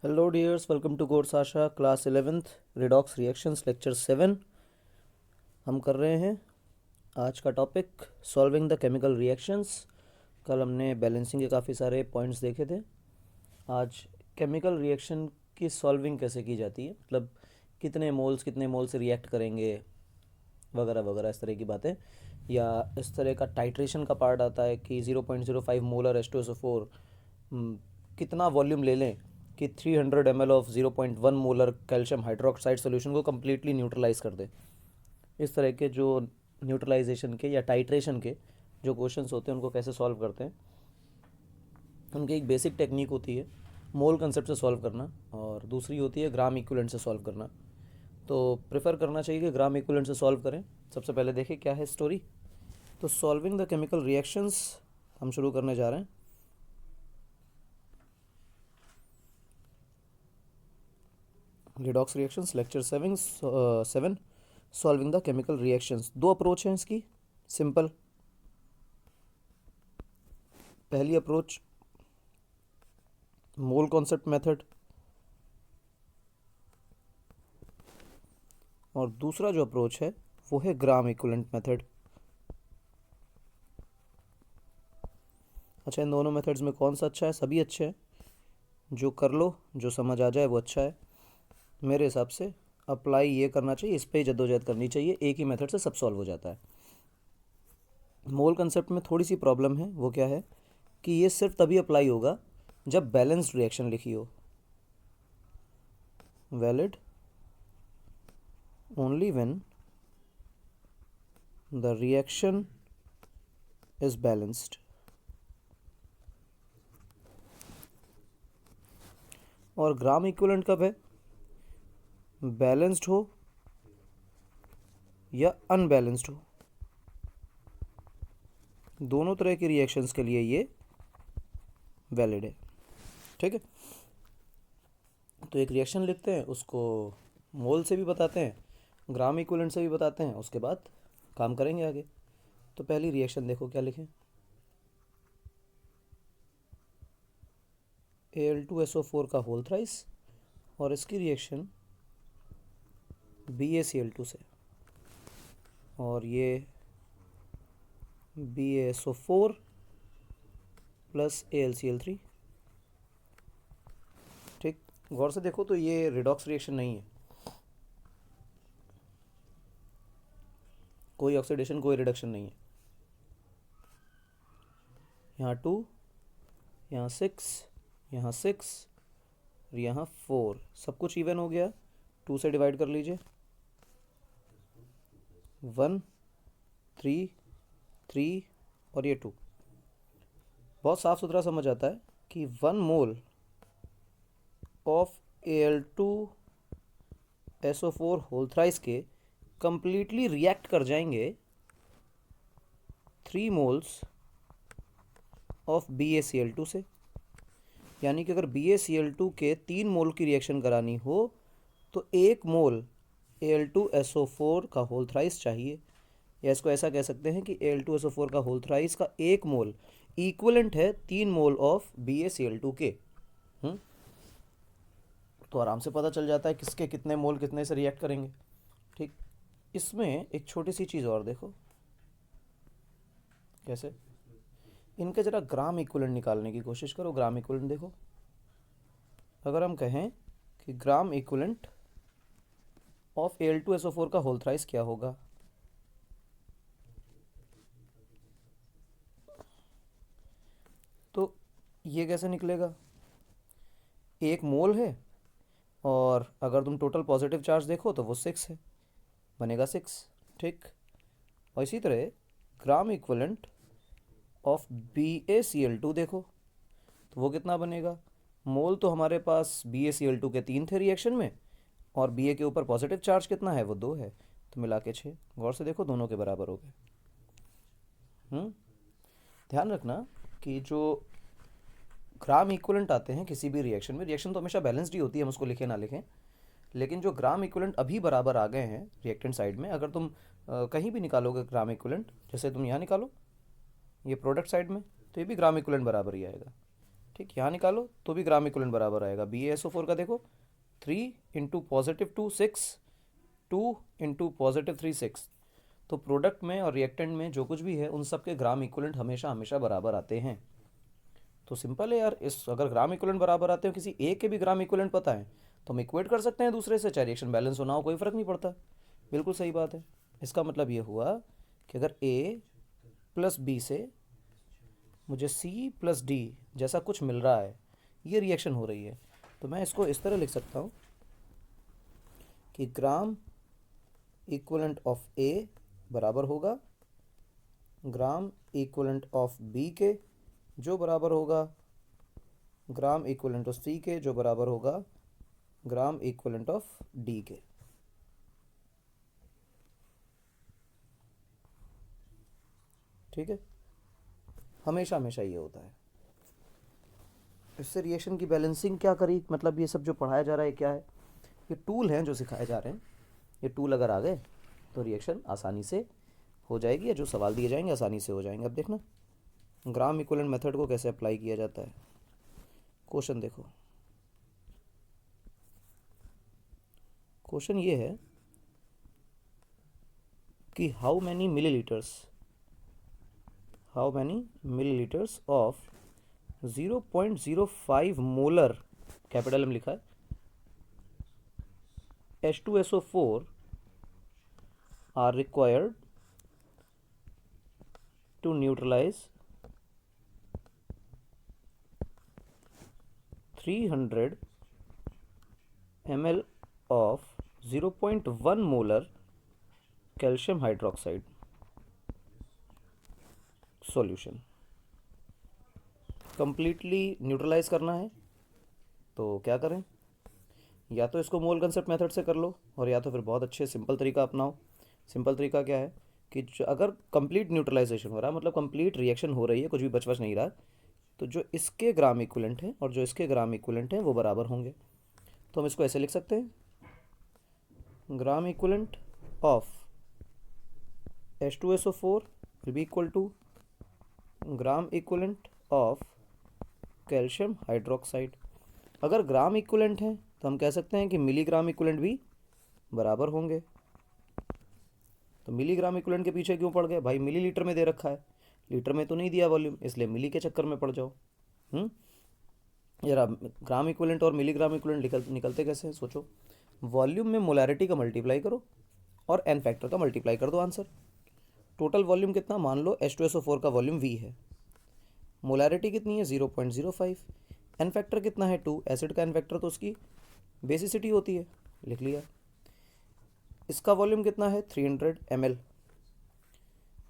Hello dears, welcome to course Asha class 11th redox reactions lecture 7 हम कर रहे हैं। आज का topic solving the chemical reactions. कल हमने बैलेंसिंग के काफ़ी सारे पॉइंट्स देखे थे। आज केमिकल रिएक्शन की सॉल्विंग कैसे की जाती है, मतलब कितने मोल से रिएक्ट करेंगे वगैरह वगैरह, इस तरह की बातें। या इस तरह का टाइट्रेशन का पार्ट आता है कि 0.05 मोलर H2SO4 कितना वॉल्यूम ले लें कि 300 ml of 0.1 molar calcium hydroxide solution को कम्प्लीटली न्यूट्रलाइज कर दे। इस तरह के जो न्यूट्रलाइजेशन के या टाइट्रेशन के जो क्वेश्चंस होते हैं उनको कैसे सॉल्व करते हैं, उनकी एक बेसिक टेक्निक होती है मोल कंसेप्ट से सॉल्व करना, और दूसरी होती है ग्राम इक्विवेलेंट से सॉल्व करना। तो प्रेफर करना चाहिए कि ग्राम इक्विवेलेंट से सॉल्व करें। सबसे पहले देखें क्या है स्टोरी। तो सॉल्विंग द केमिकल रिएक्शंस हम शुरू करने जा रहे हैं। Redox reactions lecture 7 solving the chemical reactions. दो अप्रोच हैं इसकी, सिंपल। पहली अप्रोच मोल कॉन्सेप्ट मेथड, और दूसरा जो अप्रोच है वो है ग्राम इक्विवेलेंट मेथड। अच्छा, इन दोनों मेथड्स में कौन सा अच्छा है? सभी अच्छे हैं, जो कर लो, जो समझ आ जाए वो अच्छा है। मेरे हिसाब से अप्लाई ये करना चाहिए, इस पर ही जद्दोजहद करनी चाहिए। एक ही मेथड से सब सॉल्व हो जाता है। मोल कंसेप्ट में थोड़ी सी प्रॉब्लम है, वो क्या है कि ये सिर्फ तभी अप्लाई होगा जब बैलेंस्ड रिएक्शन लिखी हो। Valid only when the reaction is balanced. और ग्राम इक्विवेलेंट कब है? बैलेंस्ड हो या अनबैलेंस्ड हो, दोनों तरह की रिएक्शंस के लिए ये वैलिड है। ठीक है, तो एक रिएक्शन लिखते हैं, उसको मोल से भी बताते हैं, ग्राम इक्विवेलेंट से भी बताते हैं, उसके बाद काम करेंगे आगे। तो पहली रिएक्शन देखो क्या लिखें। Al2SO4 का होल थ्राइस, और इसकी रिएक्शन BaCl2 से, और ये BaSO4 प्लस AlCl3। ठीक, गौर से देखो तो ये रिडॉक्स रिएक्शन नहीं है, कोई ऑक्सीडेशन कोई रिडक्शन नहीं है। यहाँ 2, यहाँ 6, यहाँ 6 और यहाँ 4, सब कुछ इवन हो गया। 2 से डिवाइड कर लीजिए, 1 3 3 और ये 2। बहुत साफ सुथरा समझ आता है कि 1 mole of Al2SO4 whole thrice के कंप्लीटली रिएक्ट कर जाएंगे 3 मोल्स ऑफ BaCl2 से। यानी कि अगर BaCl2 के 3 मोल की रिएक्शन करानी हो तो 1 मोल Al2SO4 का होल थ्राइस चाहिए। या इसको ऐसा कह सकते हैं कि Al2SO4 का होल थ्राइस का 1 मोल इक्वलेंट है 3 मोल ऑफ BaCl2 के। तो आराम से पता चल जाता है किसके कितने मोल कितने से रिएक्ट करेंगे। ठीक, इसमें एक छोटी सी चीज़ और देखो। कैसे? इनके ज़रा ग्राम इक्विवेलेंट निकालने की कोशिश करो। ग्राम इक्विवेलेंट देखो, अगर हम कहें कि ग्राम इक्विवेलेंट ऑफ Al2SO4 का होल थ्राइस क्या होगा, तो ये कैसे निकलेगा? 1 मोल है, और अगर तुम टोटल पॉजिटिव चार्ज देखो तो वो 6 है, बनेगा 6। ठीक, और इसी तरह ग्राम इक्विवेलेंट ऑफ BaCl2 देखो तो वो कितना बनेगा? मोल तो हमारे पास BaCl2 के 3 थे रिएक्शन में, और Ba के ऊपर पॉजिटिव चार्ज कितना है? वो 2 है, तो मिला के 6। गौर से देखो, दोनों के बराबर हो गए। ध्यान रखना कि जो ग्राम इक्विवेलेंट आते हैं किसी भी रिएक्शन में, रिएक्शन तो हमेशा बैलेंस्ड ही होती है, हम उसको लिखें ना लिखें, लेकिन जो ग्राम इक्विवेलेंट अभी बराबर आ गए हैं रिएक्टेंट साइड में, अगर तुम कहीं भी निकालोगे ग्राम इक्विवेलेंट, जैसे तुम यहाँ निकालो ये प्रोडक्ट साइड में, तो ये भी ग्राम इक्विवेलेंट बराबर ही आएगा। ठीक, यहाँ निकालो तो भी ग्राम इक्विवेलेंट बराबर आएगा। BaSO4 का देखो 3 इंटू +2 6, 2 इंटू +3 6। तो प्रोडक्ट में और रिएक्टेंट में जो कुछ भी है उन सब के ग्राम इक्विवेलेंट हमेशा हमेशा बराबर आते हैं। तो सिंपल है यार, इस अगर ग्राम इक्विवेलेंट बराबर आते हैं, किसी ए के भी ग्राम इक्विवेलेंट पता है तो हम इक्वेट कर सकते हैं दूसरे से, चाहे रिएक्शन बैलेंस होना हो कोई फ़र्क नहीं पड़ता। बिल्कुल सही बात है। इसका मतलब ये हुआ कि अगर ए प्लस बी से मुझे सी प्लस डी जैसा कुछ मिल रहा है, ये रिएक्शन हो रही है, तो मैं इसको इस तरह लिख सकता हूँ कि ग्राम इक्विवेलेंट ऑफ ए बराबर होगा ग्राम इक्विवेलेंट ऑफ बी के, जो बराबर होगा ग्राम इक्विवेलेंट ऑफ सी के, जो बराबर होगा ग्राम इक्विवेलेंट ऑफ डी के। ठीक है, हमेशा हमेशा ये होता है। इससे रिएक्शन की बैलेंसिंग क्या करी, मतलब ये सब जो पढ़ाया जा रहा है क्या है, ये टूल हैं जो सिखाए जा रहे हैं। ये टूल अगर आ गए तो रिएक्शन आसानी से हो जाएगी, या जो सवाल दिए जाएंगे आसानी से हो जाएंगे। अब देखना ग्राम इक्विवेलेंट मेथड को कैसे अप्लाई किया जाता है। क्वेश्चन देखो, क्वेश्चन ये है कि how many millilitres of 0.05 molar, capital में लिखा है, H2SO4 are required to neutralize 300 ml of 0.1 molar calcium hydroxide solution. Completely neutralize करना है तो क्या करें, या तो इसको मोल कंसेप्ट मेथड से कर लो, और या तो फिर बहुत अच्छे सिंपल तरीका अपनाओ। सिंपल तरीका क्या है कि अगर कंप्लीट न्यूट्रलाइजेशन हो रहा है, मतलब कंप्लीट रिएक्शन हो रही है, कुछ भी बच नहीं रहा, तो जो इसके ग्राम इक्विवेलेंट हैं और जो इसके ग्राम इक्विवेलेंट हैं वो बराबर होंगे। तो हम इसको ऐसे लिख सकते हैं, ग्राम equivalent of H2SO4 will be equal to gram equivalent of calcium hydroxide. अगर ग्राम इक्विवेलेंट है तो हम कह सकते हैं कि मिलीग्राम इक्विवेलेंट भी बराबर होंगे। तो मिलीग्राम इक्विवेलेंट के पीछे क्यों पड़ गए भाई, मिलीलीटर में दे रखा है, लीटर में तो नहीं दिया वॉल्यूम, इसलिए मिली के चक्कर में पड़ जाओ। यार ग्राम इक्विवेलेंट और मिलीग्राम इक्विवेलेंट निकलते कैसे हैं, सोचो। वॉल्यूम में मोलैरिटी का मल्टीप्लाई करो और एन फैक्टर का मल्टीप्लाई कर दो, आंसर। टोटल वॉल्यूम कितना, मान लो H2SO4 का वॉल्यूम V है, मोलैरिटी कितनी है 0.05, एन फैक्टर कितना है 2, एसिड का एन फैक्टर तो उसकी बेसिसिटी होती है, लिख लिया। इसका वॉल्यूम कितना है 300 ml,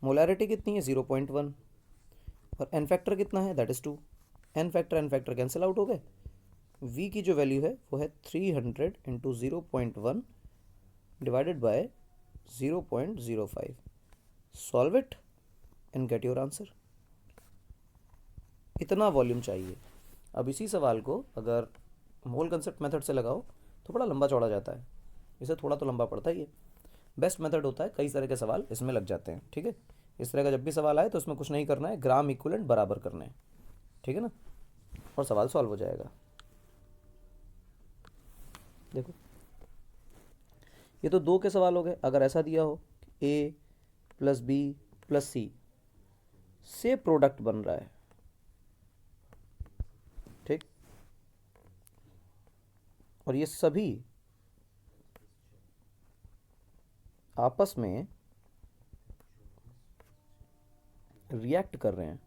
मोलैरिटी कितनी है 0.1, और एन फैक्टर कितना है that is 2। N factor cancel out हो गए। V की जो वैल्यू है वो है 300 into 0.1 divided by 0.05। Solve it and get your answer. इतना वॉल्यूम चाहिए। अब इसी सवाल को अगर मोल कंसेप्ट मेथड से लगाओ तो बड़ा लंबा चौड़ा जाता है, इसे थोड़ा तो लंबा पड़ता ही है। बेस्ट मेथड होता है, कई तरह के सवाल इसमें लग जाते हैं। ठीक है, इस तरह का जब भी सवाल आए तो उसमें कुछ नहीं करना है, ग्राम इक्विवेलेंट बराबर करना है, ठीक है ना, और सवाल सॉल्व हो जाएगा। देखो ये तो 2 के सवाल हो गए। अगर ऐसा दिया हो A प्लस बी प्लस सी से प्रोडक्ट बन रहा है, ठीक, और ये सभी आपस में रिएक्ट कर रहे हैं,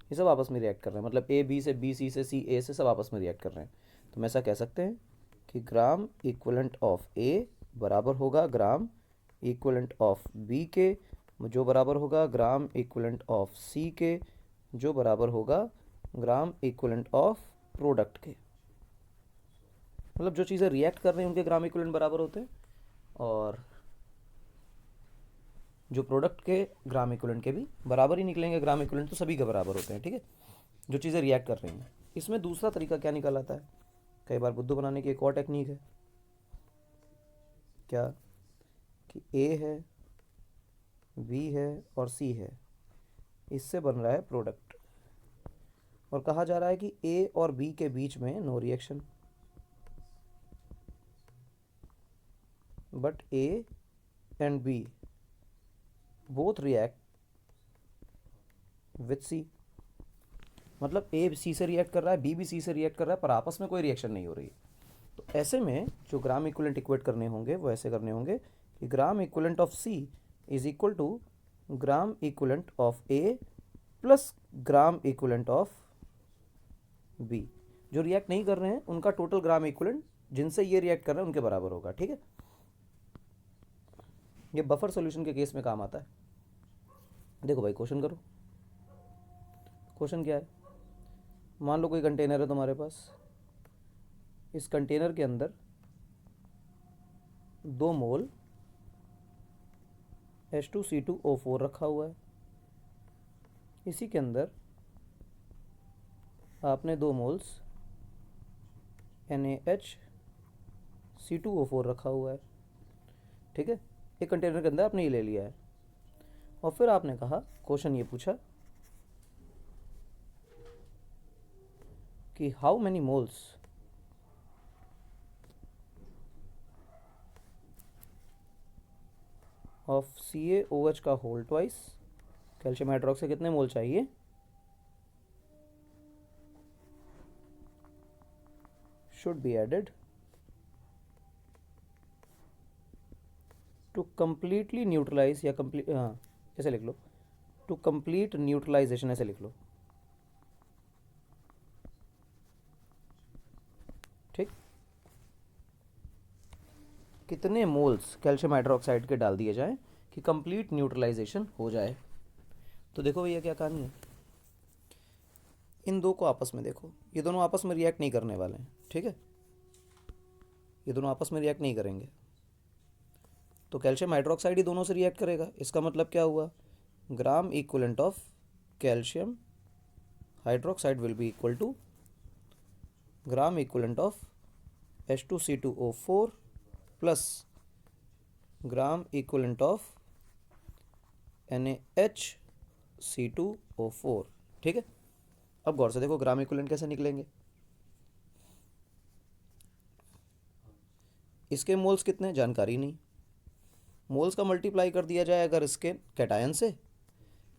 ये सब आपस में रिएक्ट कर रहे हैं, मतलब ए बी से, बी सी से, सी ए से, सब आपस में रिएक्ट कर रहे हैं। तो हम ऐसा कह सकते हैं कि ग्राम इक्विवेलेंट ऑफ ए बराबर होगा ग्राम इक्विवेलेंट ऑफ बी के, जो बराबर होगा ग्राम इक्विवेलेंट ऑफ सी के, जो बराबर होगा ग्राम इक्विवेलेंट ऑफ प्रोडक्ट के। मतलब जो चीज़ें रिएक्ट कर रही हैं उनके ग्राम इक्विवेलेंट बराबर होते हैं, और जो प्रोडक्ट के ग्राम इक्विवेलेंट के भी बराबर ही निकलेंगे। ग्राम इक्विवेलेंट तो सभी के बराबर होते हैं, ठीक है, जो चीज़ें रिएक्ट कर रही हैं। इसमें दूसरा तरीका क्या निकल आता है, कई बार बुद्धू बनाने की एक और टेक्निक है, क्या कि ए है बी है और सी है, इससे बन रहा है प्रोडक्ट। और कहा जा रहा है कि ए और बी के बीच में no reaction, but A and B both react with C. मतलब ए सी से रिएक्ट कर रहा है, बी भी सी से रिएक्ट कर रहा है, पर आपस में कोई रिएक्शन नहीं हो रही। तो ऐसे में जो ग्राम इक्विवेलेंट इक्वेट करने होंगे वो ऐसे करने होंगे कि gram equivalent of C is equal to gram equivalent of A plus gram equivalent of B. जो रिएक्ट नहीं कर रहे हैं उनका टोटल ग्राम इक्विवेलेंट जिनसे ये रिएक्ट कर रहे हैं उनके बराबर होगा। ठीक है, ये बफर सॉल्यूशन के केस में काम आता है। देखो भाई क्वेश्चन करो। क्वेश्चन क्या है, मान लो कोई कंटेनर है तुम्हारे पास, इस कंटेनर के अंदर 2 मोल H2C2O4 रखा हुआ है। इसी के अंदर आपने 2 मोल्स NaHC2O4 रखा हुआ है। ठीक है, एक कंटेनर के अंदर आपने ये ले लिया है और फिर आपने कहा, क्वेश्चन ये पूछा कि how many moles of CaOH का होल ट्वाइस, कैल्शियम हाइड्रोक्साइड कितने मोल चाहिए, should be added to completely neutralize, या कंप्लीट, हाँ ऐसे लिख लो, टू कंप्लीट न्यूट्रलाइजेशन ऐसे लिख लो। ठीक, कितने मोल्स कैल्शियम हाइड्रोक्साइड के डाल दिए जाएं कि कंप्लीट न्यूट्रलाइजेशन हो जाए। तो देखो भैया क्या कहानी है, इन दो को आपस में देखो, ये दोनों आपस में रिएक्ट नहीं करने वाले हैं। ठीक है, ये दोनों आपस में रिएक्ट नहीं करेंगे, तो कैल्शियम हाइड्रोक्साइड ही दोनों से रिएक्ट करेगा। इसका मतलब क्या हुआ, gram equivalent of calcium hydroxide will be equal to gram equivalent of H2C2O4 plus gram equivalent of NaHC2O4। ठीक है, अब गौर से देखो ग्राम इक्विवेलेंट कैसे निकलेंगे। इसके मोल्स कितने जानकारी नहीं, मोल्स का मल्टीप्लाई कर दिया जाए अगर इसके कैटायन से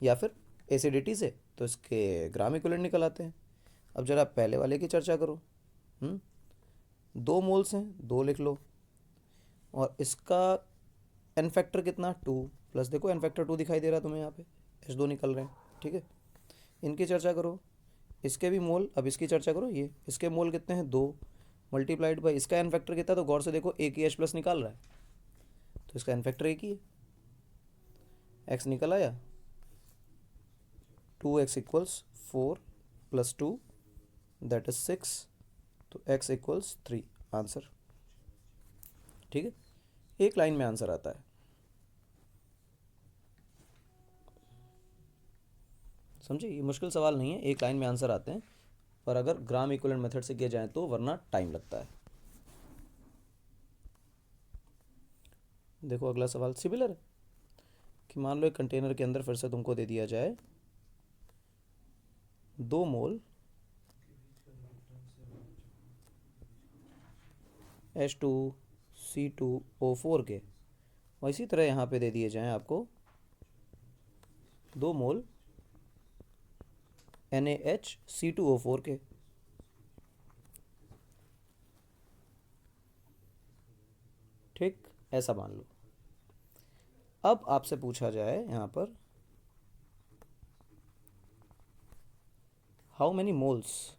या फिर एसिडिटी से, तो इसके ग्राम इक्विवेलेंट निकल आते हैं। अब जरा पहले वाले की चर्चा करो। 2 मोल्स हैं, 2 लिख लो, और इसका एन फैक्टर कितना 2 प्लस, देखो एन फैक्टर 2 दिखाई दे रहा है तुम्हें यहाँ पे, H2 निकल रहे हैं। ठीक है, इनकी चर्चा करो, इसके भी मोल, अब इसकी चर्चा करो, ये इसके मोल कितने हैं 2 मल्टीप्लाइड बाई इसका एन फैक्टर कितना, तो गौर से देखो एक ही H प्लस निकाल रहा है, तो इसका एन फैक्टर एक ही है, x निकल आया, 2x equals 4 plus 2 that is 6, तो x इक्वल्स 3 आंसर। ठीक है, एक लाइन में आंसर आता है। समझे, ये मुश्किल सवाल नहीं है, एक लाइन में आंसर आते हैं, पर अगर ग्राम इक्विवेलेंट मेथड से किया जाए तो, वरना टाइम लगता है। देखो अगला सवाल सिमिलर है कि मान लो एक कंटेनर के अंदर फिर से तुमको दे दिया जाए 2 मोल H2C2O4 के, और इसी तरह यहाँ पे दे दिए जाएं आपको 2 मोल NaHC2O4 के। ठीक, ऐसा मान लो। अब आपसे पूछा जाए यहाँ पर how many moles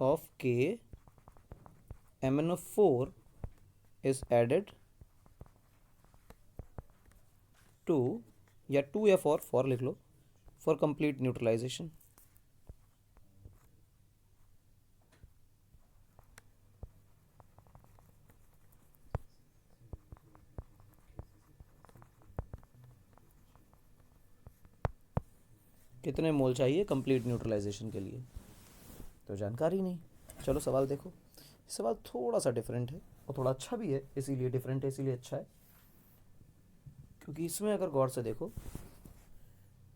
of KMnO4 is added to, या 2 या फॉर लिख लो, फॉर कंप्लीट न्यूट्रलाइजेशन। कितने मोल चाहिए कंप्लीट न्यूट्रलाइजेशन के लिए, तो जानकारी नहीं। चलो सवाल देखो, सवाल थोड़ा सा डिफरेंट है और थोड़ा अच्छा भी है, इसीलिए डिफरेंट है, इसीलिए अच्छा है। क्योंकि इसमें अगर गौर से देखो,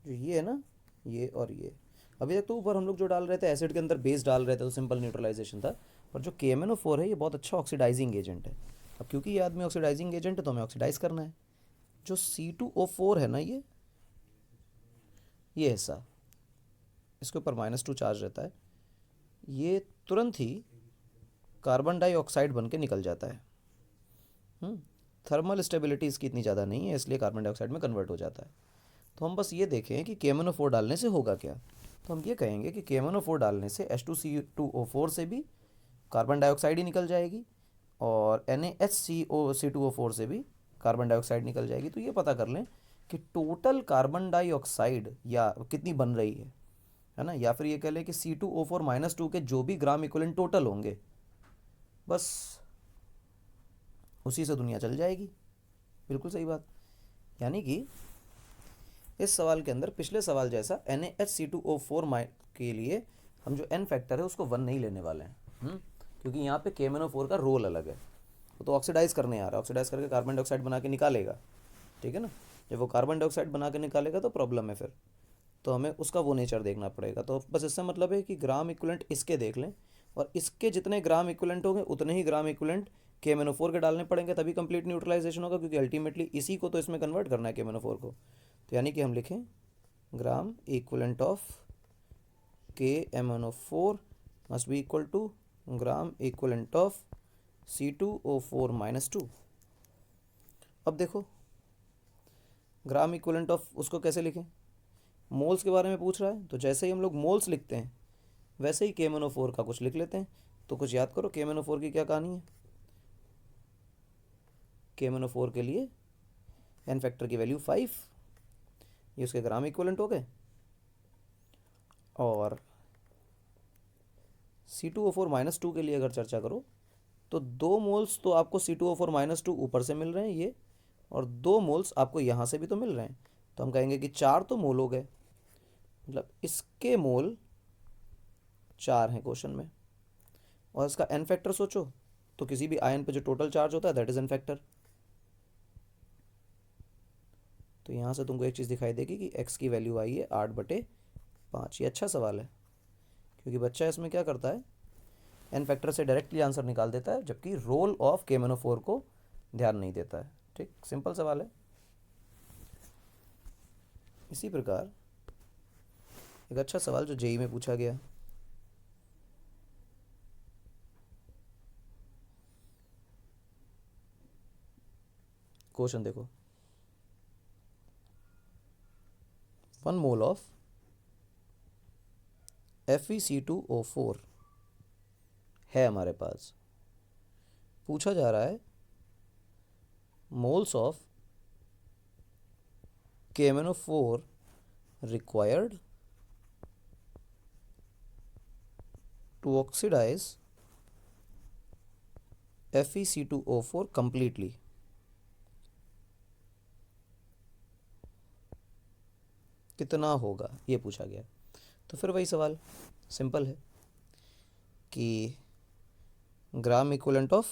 जो ये है ना, ये और ये, अभी तक तो ऊपर हम लोग जो डाल रहे थे एसिड के अंदर बेस डाल रहे थे तो सिंपल न्यूट्रलाइजेशन था, पर जो KMnO4 है ये बहुत अच्छा ऑक्सीडाइजिंग एजेंट है। अब क्योंकि ये आदमी ऑक्सीडाइजिंग एजेंट है तो हमें ऑक्सीडाइज करना है। जो C2O4 है ना, ये हिस्सा, इसके ऊपर -2 चार्ज रहता है, ये तुरंत ही कार्बन डाइऑक्साइड बन के निकल जाता है। थर्मल स्टेबिलिटी इसकी इतनी ज़्यादा नहीं है, इसलिए कार्बन डाइऑक्साइड में कन्वर्ट हो जाता है। तो हम बस ये देखें कि KMnO4 डालने से होगा क्या। तो हम ये कहेंगे कि KMnO4 डालने से H2CO4 से भी कार्बन डाइऑक्साइड ही निकल जाएगी और NaHCO2O4 से भी कार्बन डाइऑक्साइड निकल जाएगी। तो ये पता कर लें कि टोटल कार्बन डाइऑक्साइड या कितनी बन रही है ना, या फिर ये कह लें कि C2O4-2 के जो भी ग्राम इक्विवेलेंट टोटल होंगे, बस उसी से दुनिया चल जाएगी। बिल्कुल सही बात। यानी कि इस सवाल के अंदर पिछले सवाल जैसा NaHC2O4 के लिए हम जो N फैक्टर है उसको 1 नहीं लेने वाले हैं, क्योंकि यहाँ पे KMnO4 का रोल अलग है। वो तो ऑक्सीडाइज करने आ रहा है, ऑक्सीडाइज करके कार्बन डाइऑक्साइड बना के निकालेगा, ठीक है ना। जब वो कार्बन डाइऑक्साइड बना के निकालेगा तो प्रॉब्लम है फिर, तो हमें उसका वो नेचर देखना पड़ेगा। तो बस इससे मतलब है कि ग्राम इक्विवेलेंट इसके देख लें, और इसके जितने ग्राम इक्विवेलेंट होंगे उतने ही ग्राम इक्विवेलेंट KMnO4 के डालने पड़ेंगे, तभी कंप्लीट न्यूट्रलाइजेशन होगा, क्योंकि अल्टीमेटली इसी को तो इसमें कन्वर्ट करना है KMnO4 को। तो यानी कि हम लिखें gram equivalent of KMnO4 must be equal to gram equivalent of C2O4-2। अब देखो ग्राम इक्विवेलेंट ऑफ उसको कैसे लिखें, मोल्स के बारे में पूछ रहा है, तो जैसे ही हम लोग मोल्स लिखते हैं वैसे ही KMnO4 का कुछ लिख लेते हैं। तो कुछ याद करो KMnO4 की क्या कहानी है। KMnO4 के लिए N फैक्टर की वैल्यू 5, ये उसके ग्राम इक्विवेलेंट हो गए। और C2O4-2 के लिए अगर चर्चा करो तो 2 मोल्स तो आपको C2O4-2 ऊपर से मिल रहे हैं ये, और 2 मोल्स आपको यहाँ से भी तो मिल रहे हैं। तो हम कहेंगे कि 4 तो मोल हो गए, मतलब इसके मोल 4 हैं क्वेश्चन में। और इसका N फैक्टर सोचो तो किसी भी आयन पे जो टोटल चार्ज होता है दैट इज N फैक्टर। तो यहाँ से तुमको एक चीज़ दिखाई देगी कि x की वैल्यू आई है 8/5। ये अच्छा सवाल है, क्योंकि बच्चा इसमें क्या करता है, N फैक्टर से डायरेक्टली आंसर निकाल देता है, जबकि रोल ऑफ KMnO4 को ध्यान नहीं देता है। ठीक, सिंपल सवाल है। इसी प्रकार एक अच्छा सवाल जो जेई में पूछा गया, क्वेश्चन देखो, 1 मोल ऑफ FeC2O4 है हमारे पास। पूछा जा रहा है moles of KMnO4 required to oxidize FeC2O4 completely. कितना होगा ये पूछा गया। तो फिर वही सवाल सिंपल है कि gram equivalent of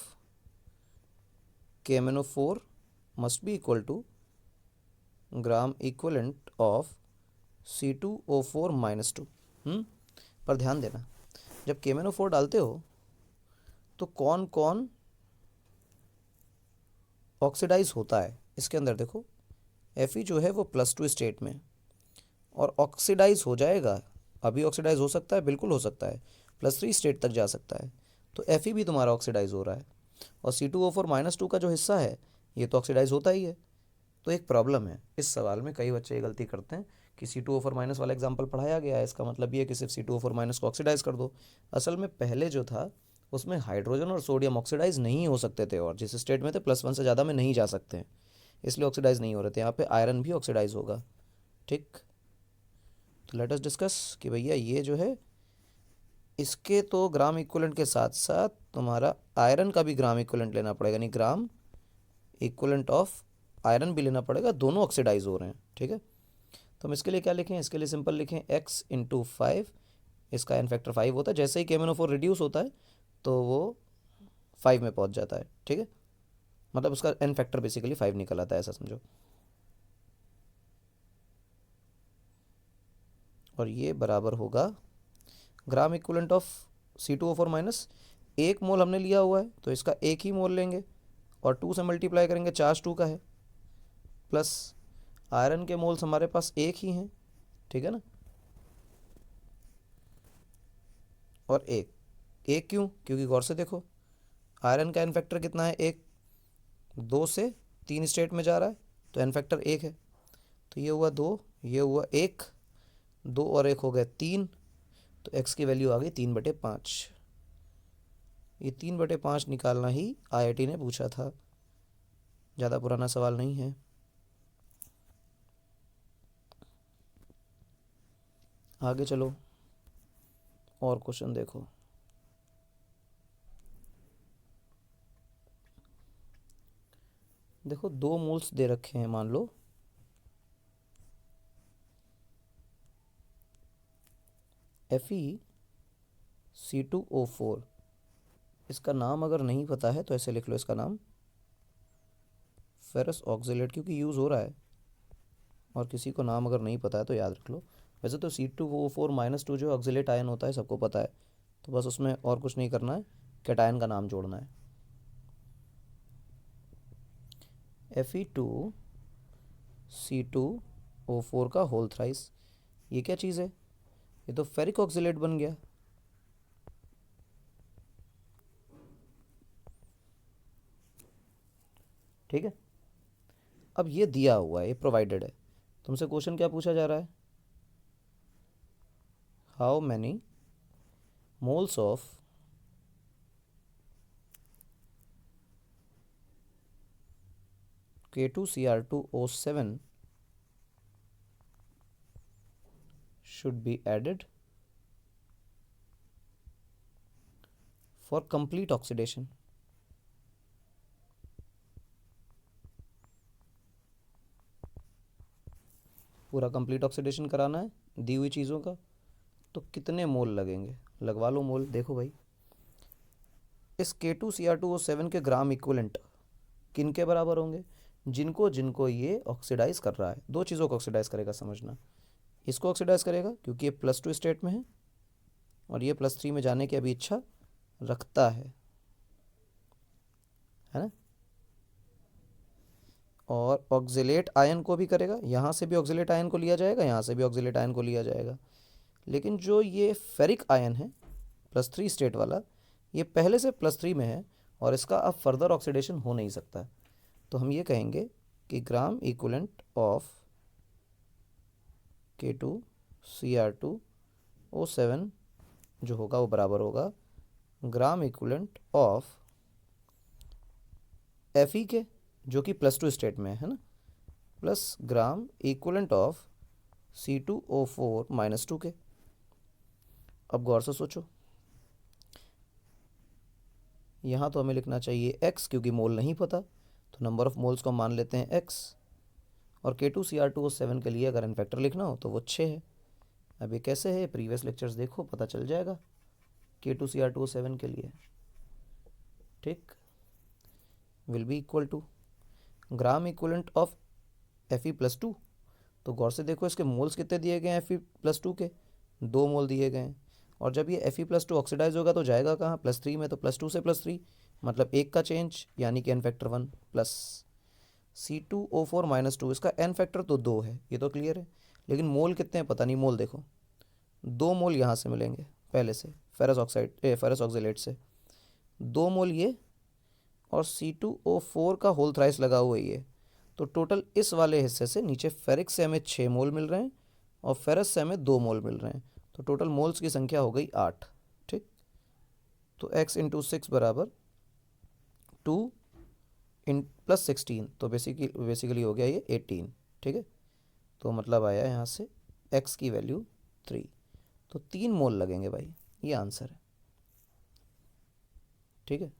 KMnO4 must be equal to gram equivalent of C2O4-2। पर ध्यान देना, जब KMnO4 डालते हो तो कौन कौन ऑक्सीडाइज होता है इसके अंदर। देखो Fe जो है वो +2 स्टेट में, और ऑक्सीडाइज हो जाएगा, अभी ऑक्सीडाइज हो सकता है, बिल्कुल हो सकता है, +3 स्टेट तक जा सकता है। तो Fe भी तुम्हारा ऑक्सीडाइज हो रहा है, और C2O4-2 का जो हिस्सा है ये तो ऑक्सीडाइज होता ही है। तो एक प्रॉब्लम है इस सवाल में, कई बच्चे ये गलती करते हैं कि C2O4- वाला एग्जाम्पल पढ़ाया गया है, इसका मतलब ये है कि सिर्फ C2O4- को ऑक्सीडाइज कर दो। असल में पहले जो था उसमें हाइड्रोजन और सोडियम ऑक्सीडाइज नहीं हो सकते थे, और जिस स्टेट में थे +1 से ज़्यादा में नहीं जा सकते हैं, इसलिए ऑक्सीडाइज नहीं हो रहे थे। यहाँ पे आयरन भी ऑक्सीडाइज होगा। ठीक, तो लेट अस डिस्कस कि भैया ये जो है इसके तो ग्राम इक्विवेलेंट के साथ साथ तुम्हारा आयरन का भी ग्राम इक्विवेलेंट लेना पड़ेगा, यानी ग्राम इक्विवेलेंट ऑफ आयरन भी लेना पड़ेगा, दोनों ऑक्सीडाइज हो रहे हैं। ठीक है, तो हम इसके लिए क्या लिखें, इसके लिए सिंपल लिखें x × 5, इसका N फैक्टर 5 होता है। जैसे ही KMnO4 रिड्यूस होता है तो वो 5 में पहुंच जाता है। ठीक है, मतलब उसका N फैक्टर बेसिकली 5 निकल आता है, ऐसा समझो। और ये बराबर होगा ग्राम इक्विवेलेंट ऑफ C2O4 माइनस 1 मोल हमने लिया हुआ है तो इसका 1 ही मोल लेंगे और 2 से मल्टीप्लाई करेंगे, चार्ज 2 का है, प्लस आयरन के मोल्स हमारे पास 1 ही हैं, ठीक है ना। और एक क्यों? क्योंकि गौर से देखो आयरन का एन फैक्टर कितना है, 1, 2 से 3 स्टेट में जा रहा है तो एन फैक्टर 1 है। तो ये हुआ 2, ये हुआ 1, 2 और 1 हो गए 3, तो x की वैल्यू आ गई 3/5। ये 3/5 निकालना ही IIT ने पूछा था, ज़्यादा पुराना सवाल नहीं है। आगे चलो और क्वेश्चन देखो। देखो 2 मोल्स दे रखे हैं, मान लो FeC2O4। इसका नाम अगर नहीं पता है तो ऐसे लिख लो, इसका नाम फेरस ऑक्जेलेट, क्योंकि यूज़ हो रहा है और किसी को नाम अगर नहीं पता है तो याद रख लो। वैसे तो C2O4-2 जो ऑक्जेलेट आयन होता है सबको पता है, तो बस उसमें और कुछ नहीं करना है, कैटायन का नाम जोड़ना है। Fe2C2O4 का होल थ्राइस, ये क्या चीज़ है? ये तो फेरिक ऑक्जेलेट बन गया। ठीक है, अब ये दिया हुआ है, ये प्रोवाइडेड है। तुमसे क्वेश्चन क्या पूछा जा रहा है? How many moles of K2Cr2O7 should be added for complete oxidation? पूरा कंप्लीट ऑक्सीडेशन कराना है दी हुई चीज़ों का, तो कितने मोल लगेंगे? लगवा लो मोल। देखो भाई, इस K2Cr2O7 के ग्राम इक्विवेलेंट किन के बराबर होंगे? जिनको जिनको ये ऑक्सीडाइज कर रहा है। दो चीज़ों को ऑक्सीडाइज करेगा, समझना। इसको ऑक्सीडाइज करेगा क्योंकि ये +2 स्टेट में है और ये +3 में जाने की अभी इच्छा रखता है ना। और ऑक्जिलेट आयन को भी करेगा, यहाँ से भी ऑक्जिलेट आयन को लिया जाएगा, यहाँ से भी ऑक्जिलेट आयन को लिया जाएगा। लेकिन जो ये फेरिक आयन है +3 स्टेट वाला, ये पहले से +3 में है और इसका अब फर्दर ऑक्सीडेशन हो नहीं सकता। तो हम ये कहेंगे कि ग्राम इक्विवेलेंट ऑफ K2Cr2O7 जो होगा वो बराबर होगा ग्राम इक्विवेलेंट ऑफ Fe के, जो कि +2 स्टेट में है ना, plus gram equivalent of C2O4-2 के। अब गौर से सोचो, यहाँ तो हमें लिखना चाहिए x, क्योंकि मोल नहीं पता, तो नंबर ऑफ मोल्स को हम मान लेते हैं x। और K2Cr2O7 के लिए अगर एन फैक्टर लिखना हो तो वो 6 है। अब ये कैसे है, प्रीवियस लेक्चर्स देखो, पता चल जाएगा K2Cr2O7 के लिए। ठीक, will be equal to gram equivalent of Fe+2। तो गौर से देखो इसके मोल्स कितने दिए गए हैं Fe+2 के, 2 मोल दिए गए हैं। और जब ये Fe+2 ऑक्सीडाइज होगा तो जाएगा कहाँ, +3 में, तो +2 से +3 मतलब 1 का चेंज, यानी कि एन फैक्टर 1 प्लस C2O4-2, इसका एन फैक्टर तो 2 है, ये तो क्लियर है। लेकिन मोल कितने हैं पता नहीं। मोल देखो, 2 मोल यहाँ से मिलेंगे पहले से फेरस ऑक्सीलेट से, 2 मोल ये, और C2O4 का होल थ्राइस लगा हुआ है ये। तो टोटल इस वाले हिस्से से नीचे फेरिक से हमें 6 मोल मिल रहे हैं और फेरस से हमें 2 मोल मिल रहे हैं। तो टोटल मोल्स की संख्या हो गई 8। ठीक, तो x इंटू 6 बराबर 2 इन +16, तो बेसिकली हो गया ये 18। ठीक है, तो मतलब आया यहाँ से x की वैल्यू 3। तो 3 मोल लगेंगे भाई, ये आंसर है। ठीक है,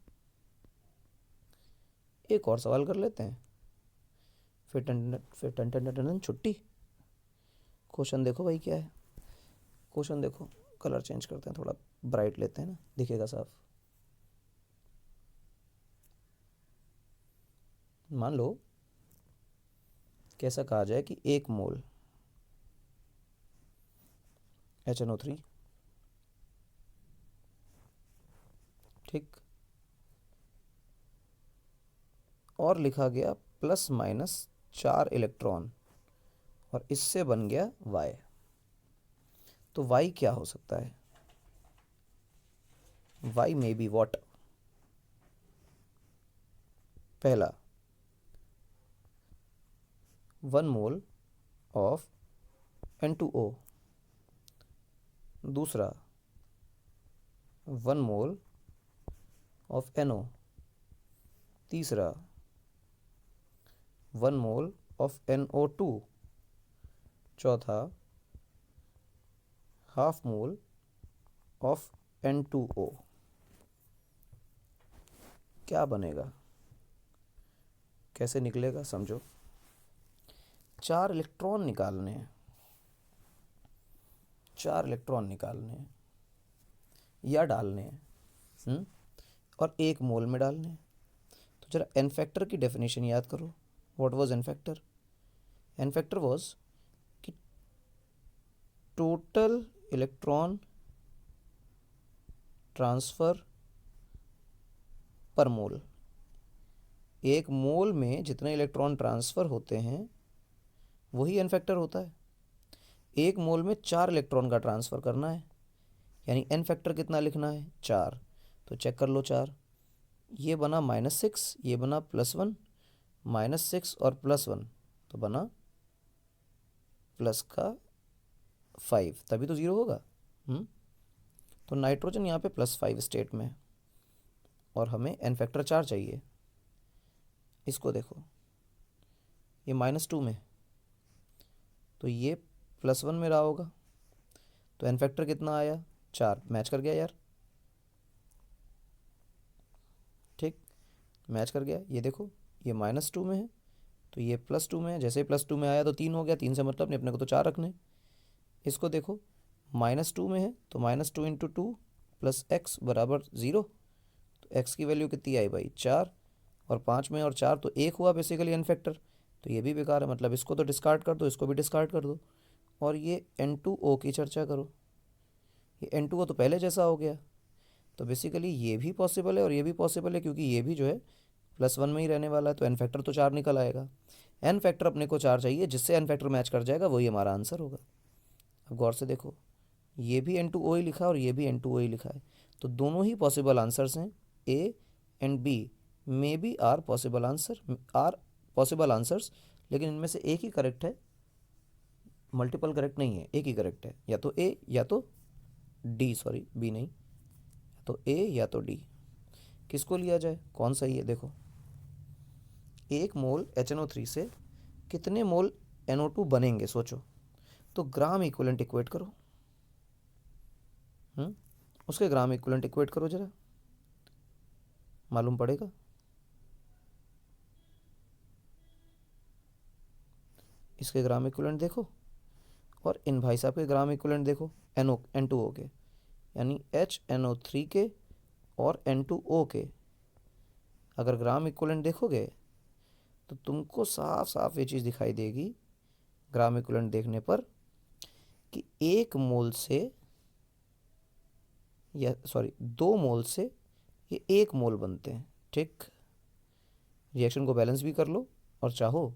एक और सवाल कर लेते हैं, फिर टन छुट्टी। क्वेश्चन देखो भाई क्या है। क्वेश्चन देखो, कलर चेंज करते हैं, थोड़ा ब्राइट लेते हैं ना, दिखेगा साफ। मान लो कैसा कहा जाए कि 1 मोल HNO3, ठीक, और लिखा गया प्लस माइनस 4 इलेक्ट्रॉन और इससे बन गया Y। तो Y क्या हो सकता है? Y में बी वॉट? पहला 1 मोल ऑफ N2O, दूसरा 1 मोल ऑफ NO, तीसरा 1 मोल ऑफ NO2, चौथा हाफ मोल ऑफ N2O। क्या बनेगा, कैसे निकलेगा समझो। 4 इलेक्ट्रॉन निकालने हैं, 4 इलेक्ट्रॉन निकालने हैं या डालने हैं, और 1 मोल में डालने हैं। तो जरा एन फैक्टर की डेफिनेशन याद करो। What was N factor? N factor was कि total electron transfer per mole. 1 मोल में जितने इलेक्ट्रॉन ट्रांसफर होते हैं वही एन फैक्टर होता है। 1 मोल में 4 इलेक्ट्रॉन का ट्रांसफ़र करना है, यानी एन फैक्टर कितना लिखना है? 4। तो चेक कर लो 4, ये बना -6, ये बना +1, -6 और +1 तो बना प्लस का 5, तभी तो 0 होगा। तो नाइट्रोजन यहाँ पे +5 स्टेट में है और हमें एन फैक्टर 4 चाहिए। इसको देखो, ये -2 में, तो ये +1 में रहा होगा, तो एन फैक्टर कितना आया? 4। मैच कर गया यार, ठीक, मैच कर गया। ये देखो, ये -2 में है तो ये +2 में है, जैसे ही +2 में आया तो 3 हो गया। 3 से मतलब नहीं, अपने को तो 4 रखने। इसको देखो, -2 में है तो -2 × 2 + x = 0। तो x की वैल्यू कितनी आई भाई? 4, और 5 में और 4 तो 1 हुआ बेसिकली एन फैक्टर। तो ये भी बेकार है, मतलब इसको तो डिस्कार्ड कर दो, इसको भी डिस्कार्ड कर दो, और ये N2O की चर्चा करो। ये N2O तो पहले जैसा हो गया। तो बेसिकली ये भी पॉसिबल है और ये भी पॉसिबल है, क्योंकि ये भी जो है +1 में ही रहने वाला है, तो एन फैक्टर तो 4 निकल आएगा। एन फैक्टर अपने को 4 चाहिए, जिससे एन फैक्टर मैच कर जाएगा, वही हमारा आंसर होगा। अब गौर से देखो, ये भी N2O ही लिखा है और ये भी N2O ही लिखा है, तो दोनों ही पॉसिबल आंसर्स हैं। A and B may be are possible answers, लेकिन इनमें से एक ही करेक्ट है, मल्टीपल करेक्ट नहीं है, एक ही करेक्ट है, या तो A या तो D, सॉरी B नहीं, तो A या तो D। किसको लिया जाए, कौन सही है? देखो, 1 मोल HNO3 से कितने मोल NO2 बनेंगे सोचो। तो ग्राम इक्विवेलेंट इक्वेट करो, उसके ग्राम इक्विवेलेंट इक्वेट करो जरा, मालूम पड़ेगा। इसके ग्राम इक्विवेलेंट देखो और इन भाई साहब के ग्राम इक्विवेलेंट देखो, N2O के, यानी HNO3 के और N2O के अगर ग्राम इक्विवेलेंट देखोगे तो तुमको साफ साफ ये चीज़ दिखाई देगी ग्राम इक्विवेलेंट देखने पर कि 1 मोल से, या सॉरी 2 मोल से ये 1 मोल बनते हैं, ठीक। रिएक्शन को बैलेंस भी कर लो और चाहो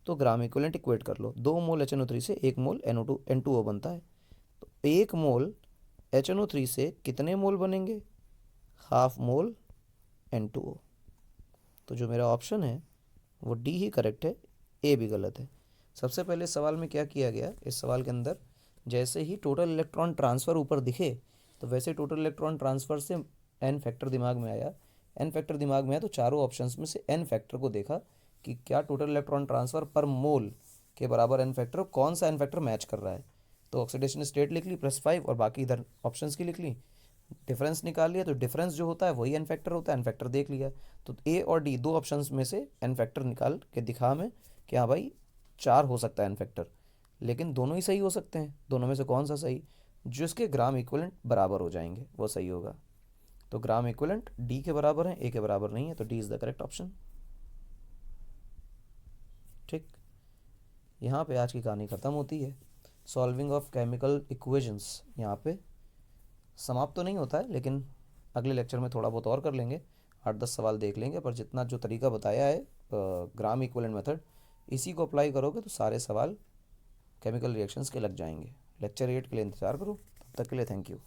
तो ग्राम इक्विवेलेंट इक्वेट कर लो। 2 मोल HNO3 से 1 मोल N2O बनता है, तो 1 मोल HNO3 से कितने मोल बनेंगे? Half mole N2O। तो जो मेरा ऑप्शन है वो डी ही करेक्ट है, ए भी गलत है। सबसे पहले इस सवाल में क्या किया गया, इस सवाल के अंदर जैसे ही टोटल इलेक्ट्रॉन ट्रांसफ़र ऊपर दिखे तो वैसे टोटल इलेक्ट्रॉन ट्रांसफ़र से एन फैक्टर दिमाग में आया। एन फैक्टर दिमाग में आया तो चारों ऑप्शंस में से एन फैक्टर को देखा कि क्या टोटल इलेक्ट्रॉन ट्रांसफ़र पर मोल के बराबर एन फैक्टर, कौन सा एन फैक्टर मैच कर रहा है। तो ऑक्सीडेशन स्टेट लिख ली +5 और बाकी इधर ऑप्शंस की लिख ली, डिफरेंस निकाल लिया, तो डिफरेंस जो होता है वही एन फैक्टर होता है, एन फैक्टर देख लिया। तो ए और डी दो ऑप्शंस में से एन फैक्टर निकाल के दिखा हमें कि हाँ भाई 4 हो सकता है एन फैक्टर, लेकिन दोनों ही सही हो सकते हैं। दोनों में से कौन सा सही? जिसके ग्राम इक्विवेलेंट बराबर हो जाएंगे वो सही होगा। तो ग्राम इक्विवेलेंट डी के बराबर है, ए के बराबर नहीं है, तो D is the correct option, ठीक। यहाँ पे आज की कहानी ख़त्म होती है। सॉल्विंग ऑफ केमिकल इक्वेशंस यहाँ पे समाप्त तो नहीं होता है, लेकिन अगले लेक्चर में थोड़ा बहुत और कर लेंगे, 8-10 सवाल देख लेंगे। पर जितना जो तरीका बताया है ग्राम इक्विवेलेंट मेथड, इसी को अप्लाई करोगे तो सारे सवाल केमिकल रिएक्शंस के लग जाएंगे। लेक्चर 8 के लिए इंतज़ार करो। तब तक के लिए थैंक यू।